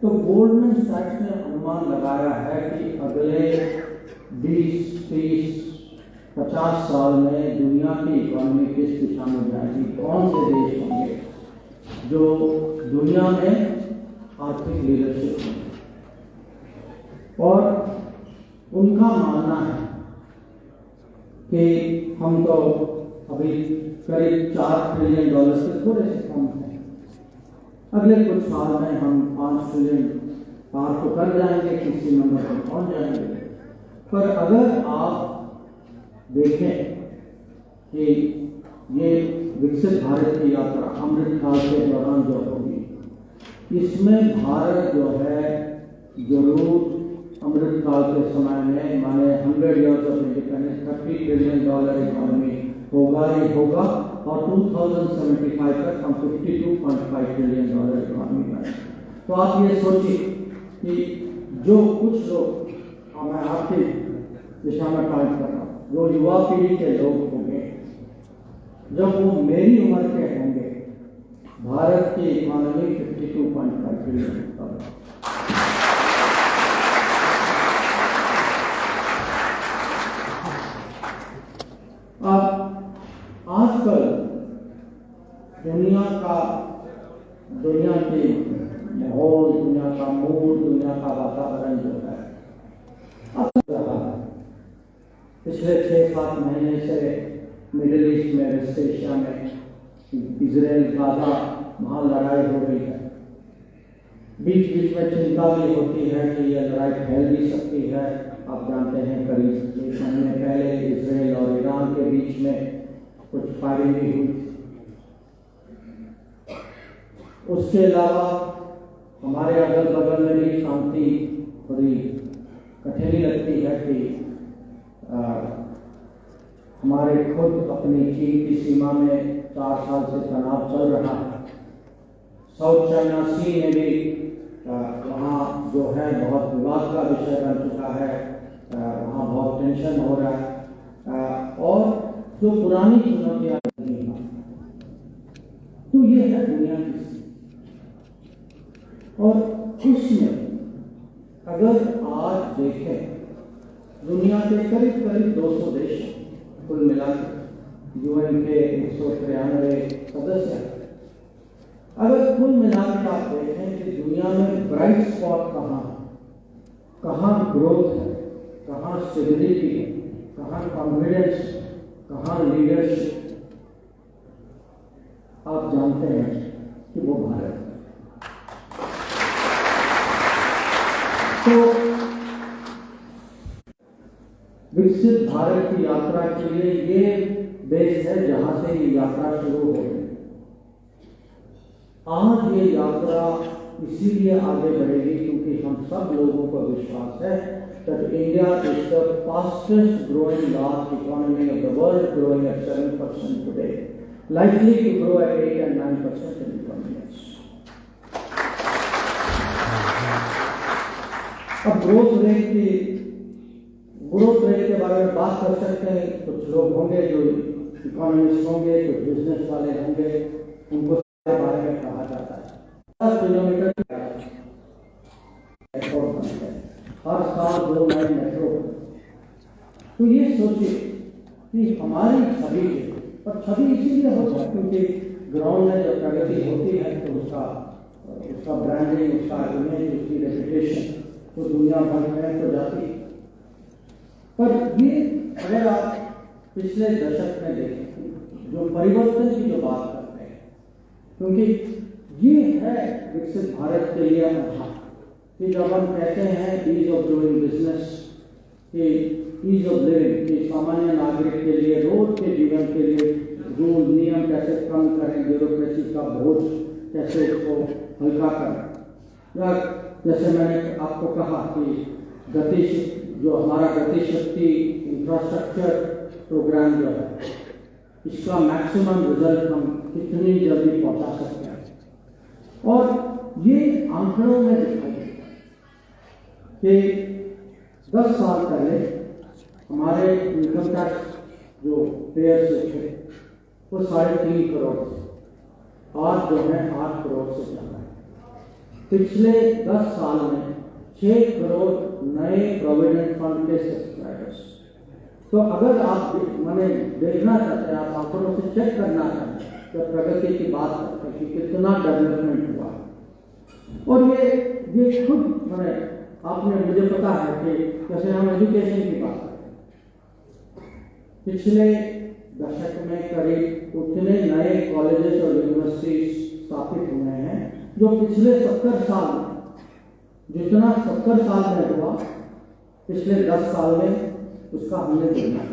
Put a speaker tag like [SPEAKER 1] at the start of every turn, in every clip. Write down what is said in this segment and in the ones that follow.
[SPEAKER 1] तो गोल्डमैन सैक्स ने अनुमान लगाया है कि अगले 20, 30, 50 साल में दुनिया की इकोनॉमी किस दिशा में जाएगी, कौन से देश होंगे जो दुनिया में आर्थिक लीडरशिप में, और उनका मानना है कि हम तो अभी करीब $4 ट्रिलियन से थोड़े से कम हैं, अगले कुछ साल में हम 5 ट्रिलियन पार तो कर जाएंगे, किसी नंबर पर पहुंच जाएंगे। पर अगर आप देखें कि ये विकसित भारत की यात्रा अमृतकाल के दौरान जो होगी, इसमें भारत जो है जरूर अमृतकाल के समय में माने 100 years of independence $30 trillion economy होगा ही होगा, और 2075 तक हम $52.5 ट्रिलियन इकोनॉमी बने। तो आप ये सोचिए कि जो कुछ लोग, मैं आपकी दिशा में काम कर रहा हूँ, जो युवा पीढ़ी के लोग होंगे, जब वो मेरी उम्र के होंगे, भारत की इकोनॉमी $52.5 ट्रिलियन। अब आजकल दुनिया की माहौल, दुनिया का मूड, दुनिया का वातावरण जो है अब रहा है। पिछले 6-7 महीने से मिडिल ईस्ट में, वेस्ट एशिया में, इजराइल, गाजा, वहां लड़ाई हो रही है। बीच बीच में चिंता भी होती है कि यह लड़ाई फैल भी सकती है। आप जानते हैं करीब 1 महीने पहले इजराइल और ईरान के बीच में कुछ फायरिंग भी हुई। उसके अलावा हमारे अगल बगल में भी शांति थोड़ी कठिन लगती है कि हमारे खुद अपनी चीन की सीमा में 4 साल से तनाव चल रहा है। साउथ चाइना सी में भी वहाँ जो है बहुत विवाद का विषय बन चुका है, वहाँ बहुत टेंशन हो रहा है, और जो पुरानी चुनौतियाँ नहीं हैं। तो ये है दुनिया की स्थिति। और इसमें अगर आज देखें, दुनिया के करीब 200 देश कुल मिलाकर, यूएन के 193 सदस्य हैं। अगर कुल मिलाकर आप देखें कि दुनिया में ब्राइट स्पॉट कहाँ ग्रोथ है, कहाँ स्टेबिलिटी है, कहाँ कॉन्फिडेंस, कहाँ लीडरशिप, आप जानते हैं कि वो भारत है। तो विकसित भारत की यात्रा के लिए ये देश है जहां से ये यात्रा शुरू हो गई। आज ये यात्रा इसीलिए आगे बढ़ेगी क्योंकि हम सब लोगों को विश्वास है that India is the fastest growing large economy of the world, growing at 7% today, likely to grow at 8 and 9% in 20 years. अब ग्रोथ रेट के बारे में बात कर सकते हैं। कुछ लोग होंगे जो इकोनॉमिस्ट होंगे, कुछ बिजनेस वाले होंगे, उनको बारे में कहा जाता है 10 किलोमीटर हर साल 2 नए मेट्रो। तो ये सोचिए कि हमारी छवि, और छवि इसीलिए होता है क्योंकि ग्राउंड में जब प्रगति होती है तो उसका ब्रांडिंग, उसका इमेज, उसकी रेपुटेशन तो दुनिया भर में तो जाती है। पर ये अगर आप पिछले दशक में देखें, जो परिवर्तन की जो बात करते हैं, क्योंकि ये है विकसित भारत के लिए आधार कि जब हम कहते हैं ईज ऑफ डूइंग बिजनेस, कि ईज ऑफ लिविंग, कि सामान्य नागरिक के लिए, रोज के जीवन के लिए रूल नियम कैसे कम करें, ब्यूरोक्रेसी का बोझ कैसे उसको हल्का करें, या जैसे मैंने आपको कहा कि जो हमारा गति शक्ति इंफ्रास्ट्रक्चर प्रोग्राम जो है, इसका मैक्सिमम रिजल्ट हम कितनी जल्दी पहुंचा सकते हैं। और ये आंकड़ों में दिखाई कि 10 साल पहले हमारे इनकम टैक्स जो पेयर से थे वो 3.5 करोड़ थे, आज जो है 8 करोड़ से ज़्यादा है। पिछले 10 साल में 6 करोड़ नए प्रोविडेंट फंड के सब्सक्राइबर्स। तो अगर आप मैंने देखना चाहते हैं, आप आंकड़ों से चेक करना चाहते हैं जब प्रगति की बात करते हैं कि कितना डेवलपमेंट हुआ, और ये खुद मैंने आपने मुझे पता है कि जैसे हम एजुकेशन की बात करते हैं, पिछले दशक में करीब उतने नए कॉलेजेस और यूनिवर्सिटीज स्थापित हुए हैं जो पिछले 70 साल में, जितना 70 साल में हुआ पिछले 10 साल में उसका हमने देखा।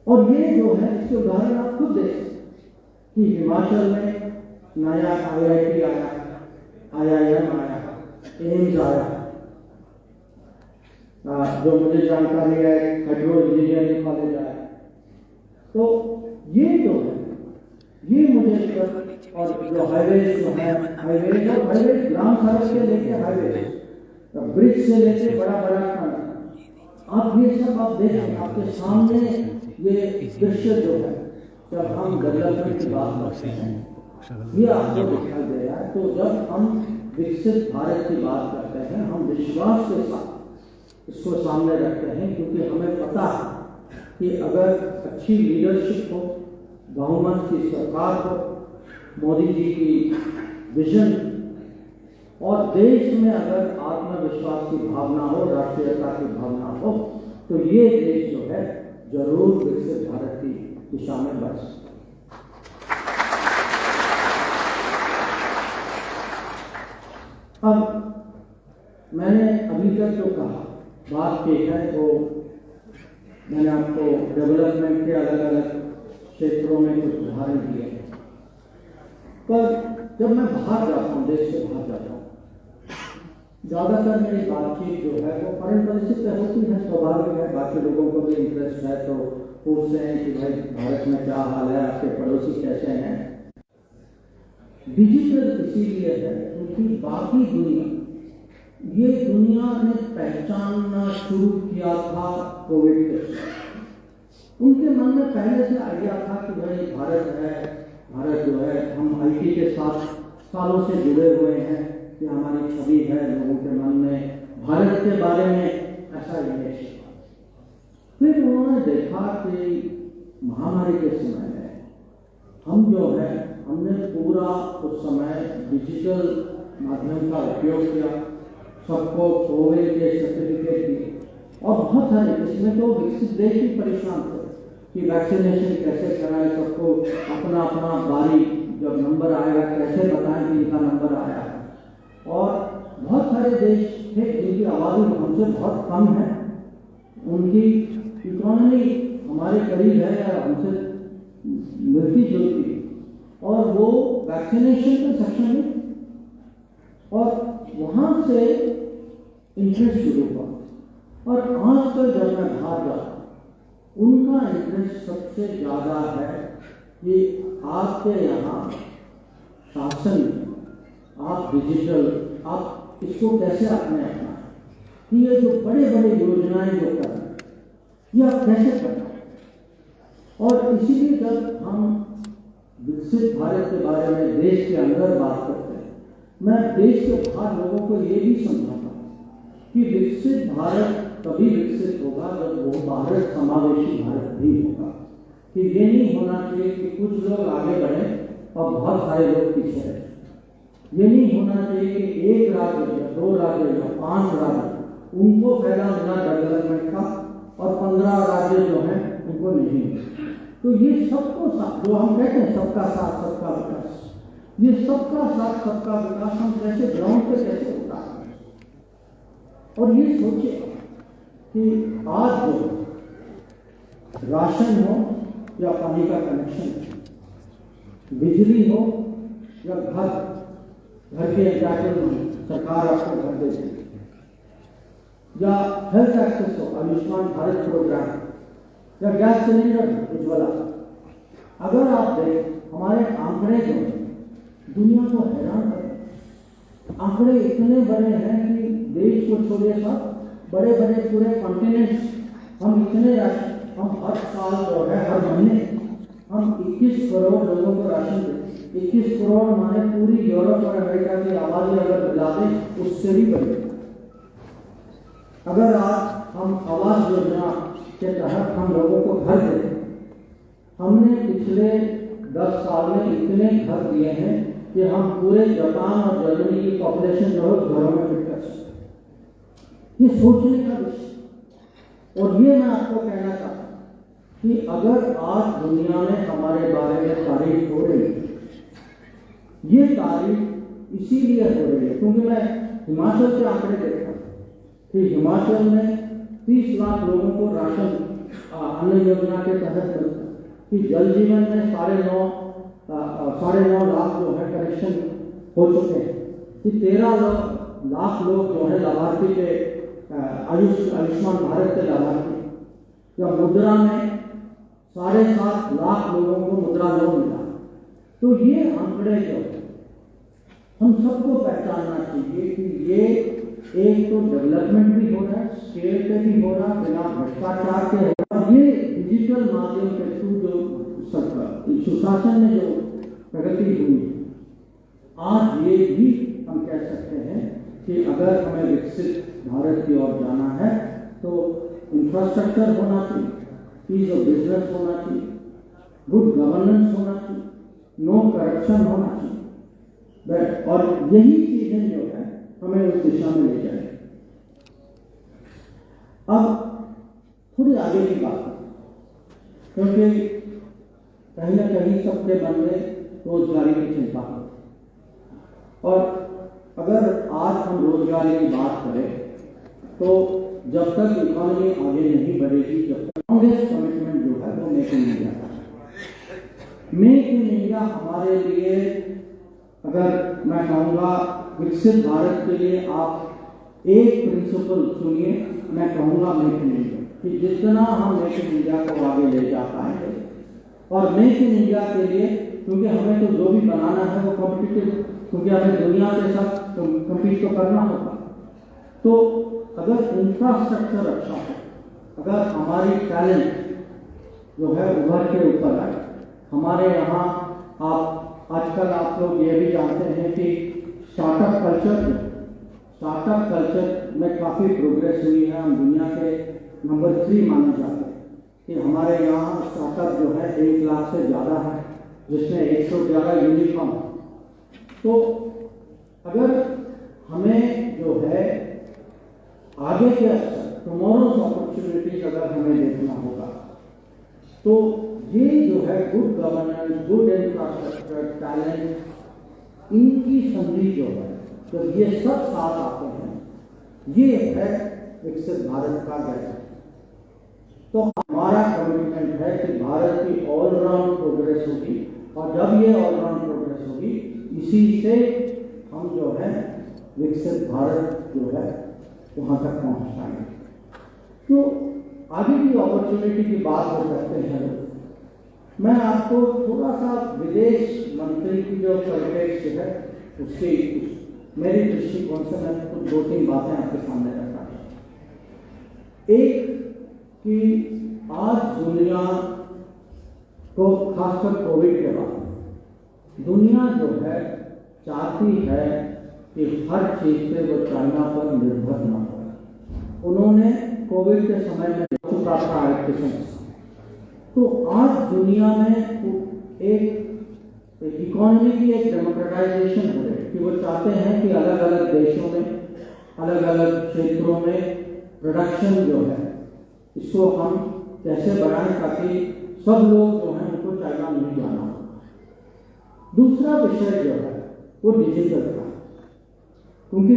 [SPEAKER 1] और ये जो है इसके उदाहरण आप खुद देख सकते कि हिमाचल में नया IIT आया, IIM आया, एम्स आया, जो मुझे जानकारी है हाइड्रो इंजीनियरिंग कॉलेज आया। तो ये जो है ये मुझे और जो हाईवेज जो है हाईवेज ग्राम सड़क से लेके हाईवेज ब्रिज से लेके बड़ा आप ये सब आप देखें, आपके सामने ये दृश्य जो है जब हम डेवलपमेंट की बात करते हैं ये आपको दिखाई दे रहा है। तो जब हम विकसित भारत की बात करते हैं हम विश्वास के साथ इसको सामने रखते हैं, क्योंकि हमें पता है कि अगर अच्छी लीडरशिप हो, बहुमत की सरकार हो, मोदी जी की विजन और देश में अगर आत्मविश्वास की भावना हो, राष्ट्रीयता की भावना हो, तो ये देश जो है जरूर विकसित भारत की दिशा में बढ़ सकता है। अब मैंने अभी तक जो कहा बात की है वो मैंने आपको डेवलपमेंट के अलग अलग क्षेत्रों में कुछ उदाहरण दिए हैं, पर जब मैं बाहर जाता हूँ, देश से बाहर जाता हूँ, ज़्यादातर मेरी बातचीत जो है वो फॉरेन पॉलिसी पे होती है, स्वाभाविक है, बाकी लोगों को भी इंटरेस्ट है तो पूछते हैं कि भाई भारत में क्या हाल है, आपके पड़ोसी कैसे हैं। डिजिटल इसीलिए है क्योंकि बाकी दुनिया, ये दुनिया ने पहचानना शुरू किया था कोविड के साथ। उनके मन में पहले से आइडिया था कि भाई भारत है, भारत जो है हम IT के साथ सालों से जुड़े हुए हैं, कि हमारी छवि है लोगों के मन में भारत के बारे में ऐसा इमेज। फिर उन्होंने देखा कि महामारी के समय में हम जो है हमने पूरा उस समय डिजिटल माध्यम का उपयोग किया, सबको कोविड के सर्टिफिकेट दिए, और बहुत सारे इसमें तो विकसित देश भी परेशान थे कि वैक्सीनेशन कैसे कराएं, सबको अपना अपना बारी जब नंबर आएगा कैसे बताएं कि इनका नंबर आया है। और बहुत सारे देश थे जिनकी आबादी हमसे बहुत कम है, उनकी इकोनॉमी हमारे करीब है या हमसे मिलती जुलती, और वो वैक्सीनेशन के सक्षम है, और वहाँ से इंटरेस्ट शुरू हुआ। और आजकल जब मैं बाहर जाता हूँ उनका इंटरेस्ट सबसे ज़्यादा है कि आपके यहाँ शासन, आप डिजिटल, आप इसको कैसे अपने अपना, कि ये जो बड़े बड़े योजनाएं जो कर रहे हैं ये आप कैसे करना। और इसीलिए जब हम विकसित भारत के बारे में देश के अंदर बात करते हैं, मैं देश के बाहर लोगों को ये भी समझाता हूँ कि विकसित भारत तभी विकसित होगा जब वो भारत समावेशी भारत भी होगा। कि ये नहीं होना चाहिए कि कुछ लोग आगे बढ़े और बहुत सारे लोग पीछे रहे। ये नहीं होना चाहिए कि एक राज्य या 2 राज्य या 5 राज्य उनको पहला मिला डेवलपमेंट का और 15 राज्य जो हैं उनको नहीं। तो ये सबको साथ, जो हम कहते हैं सबका साथ सबका विकास, ये सबका साथ सबका विकास हम कैसे ग्राउंड पे कैसे होता है। और ये सोचिए कि आज जो राशन हो या पानी का कनेक्शन, बिजली हो या घर के एंटाइटलमेंट सरकार आपको घर दे देगी, या हेल्थ एक्सेस हो, आयुष्मान भारत प्रोग्राम, या गैस सिलेंडर उज्ज्वला। अगर आप देखें हमारे आंकड़े जो दुनिया को हैरान करें, आंकड़े इतने बड़े हैं कि देश को छोड़िए सब बड़े बड़े पूरे कॉन्टिनेंट्स हम इतने हम हर साल जो है हर महीने हम 21 करोड़ लोगों को राशन देते हैं। 21 करोड़ माने पूरी यूरोप और अमेरिका की आबादी अगर मिला दें उससे भी बड़ी। अगर आज हम आवास योजना के तहत हम लोगों को घर दें, हमने पिछले 10 साल में इतने घर दिए हैं कि हम पूरे जापान और जर्मनी की पॉपुलेशन जो है घरों में फिट कर सकते। ये सोचने का विषय। और ये मैं आपको कहना चाहता हूँ कि अगर आज दुनिया में हमारे बारे में तारीफ हो रही है, ये तारीफ इसीलिए हो रही है क्योंकि मैं हिमाचल के आंकड़े देखता हूँ कि हिमाचल में 30 लाख लोगों को राशन अन्न योजना के तहत मिलता है, कि जल जीवन में 9.5 लाख जो है कनेक्शन हो चुके हैं, कि 13 लाख लोग जो है लाभार्थी के आयुष्मान भारत के लाभार्थी, या मुद्रा में 7.5 लाख लोगों को मुद्रा लोन मिला। तो ये आंकड़े जो हम सबको पहचानना चाहिए कि ये एक तो डेवलपमेंट भी हो रहा है, स्केल पे भी हो रहा है, बिना भ्रष्टाचार के हो रहा है। ये डिजिटल माध्यम के थ्रू जो सुशासन में जो प्रगति हुई, आज ये भी हम कह सकते हैं कि अगर हमें विकसित भारत की ओर जाना है तो इंफ्रास्ट्रक्चर होना चाहिए, ईज ऑफ बिजनेस होना चाहिए, गुड गवर्नेंस होना चाहिए, नो करप्शन होना चाहिए, और यही चीजें जो है हमें उस दिशा में ले जाए। अब थोड़ी आगे की बात, क्योंकि कहीं ना कहीं सबके मन में रोजगारी की चिंता है, और अगर आज हम रोजगारी की बात करें तो जब तक इकोनॉमी आगे नहीं बढ़ेगी, जब तक कांग्रेस कमिटमेंट जो है वो मेक इन इंडिया का। मेक इन इंडिया हमारे लिए, अगर मैं कहूँगा विकसित भारत के लिए आप एक प्रिंसिपल सुनिए, मैं कहूँगा मेक इन इंडिया, कि जितना हम मेक इन इंडिया को आगे ले जा पाएंगे, और मेक इन इंडिया के लिए क्योंकि हमें तो जो भी बनाना है वो कॉम्पिटिटिव, क्योंकि हमें दुनिया के साथ कम्पीट तो करना होगा। तो अगर इंफ्रास्ट्रक्चर अच्छा है, अगर हमारी टैलेंट जो है उभर के ऊपर आए, हमारे यहाँ आप आजकल आप लोग ये भी जानते हैं कि स्टार्टअप कल्चर में काफ़ी प्रोग्रेस हुई है। हम दुनिया के नंबर 3 माने जाते हैं कि हमारे यहाँ स्टार्टअप जो है 1 लाख से ज़्यादा है, जिसमें 111 यूनिकॉर्न। तो अगर हमें जो है आगे के अवसर, टुमारोज अपॉर्चुनिटीज अगर हमें देखना होगा, तो ये जो है good governance, good infrastructure, talent, इनकी संधि जो है, तो ये सब साथ आते हैं, ये है विकसित भारत का गैर। तो हमारा कमिटमेंट है कि भारत की ऑलराउंड प्रोग्रेस होगी, और जब ये ऑलराउंड प्रोग्रेस होगी, इसी से हम जो है विकसित भारत जो है वहाँ तक पहुँच पाएंगे। तो आगे की अपॉर्चुनिटी की बात हो सकते हैं। मैं आपको थोड़ा सा विदेश मंत्री की जो कंटेक्स्ट है उसकी मेरी दृष्टिकोण से मैं कुछ 2-3 बातें आपके सामने रखता हूँ। एक कि आज दुनिया को, खासकर कोविड के बाद, दुनिया जो है चाहती है कि हर चीज पे वो चाइना पर निर्भर न हो। उन्होंने कोविड के समय में चुका था एक किस्म से। तो आज दुनिया में एक इकोनॉमी की एक डेमोक्रेटाइजेशन हो रही है कि वो चाहते हैं कि अलग अलग देशों में, अलग अलग क्षेत्रों में प्रोडक्शन जो है इसको हम कैसे बढ़ाएं ताकि सब लोग जो हैं उनको चाइना नहीं जाना हो। दूसरा विषय जो है वो डिजिटल का, क्योंकि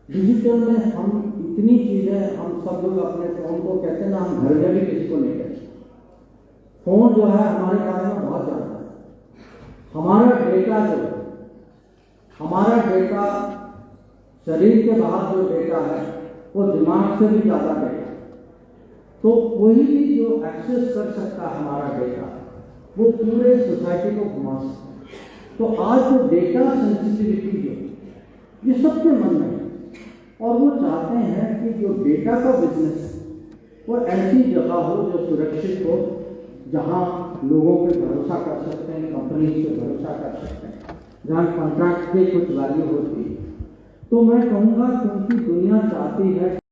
[SPEAKER 1] डिजिटल में हम इतनी चीजें, हम सब लोग अपने फोन को कहते हैं ना, हम घर में भी किसी को नहीं कहते। फोन जो है हमारे बारे में बहुत ज्यादा है। हमारा डेटा जो है, हमारा डेटा शरीर के बाहर जो डेटा है वो दिमाग से भी ज्यादा डेटा। तो कोई भी जो एक्सेस कर सकता है हमारा डेटा, वो पूरे सोसाइटी को घुमा सकता है। तो आज जो डेटा सेंसिटिविटी जो ये सबके मन में है, और वो चाहते हैं कि जो डेटा का बिजनेस वो ऐसी जगह हो जो सुरक्षित हो, जहां लोगों पे भरोसा कर सकते हैं, कंपनी पे भरोसा कर सकते हैं, जहाँ कॉन्ट्रैक्ट की कुछ वैल्यू होती है। तो मैं कहूँगा क्योंकि दुनिया चाहती है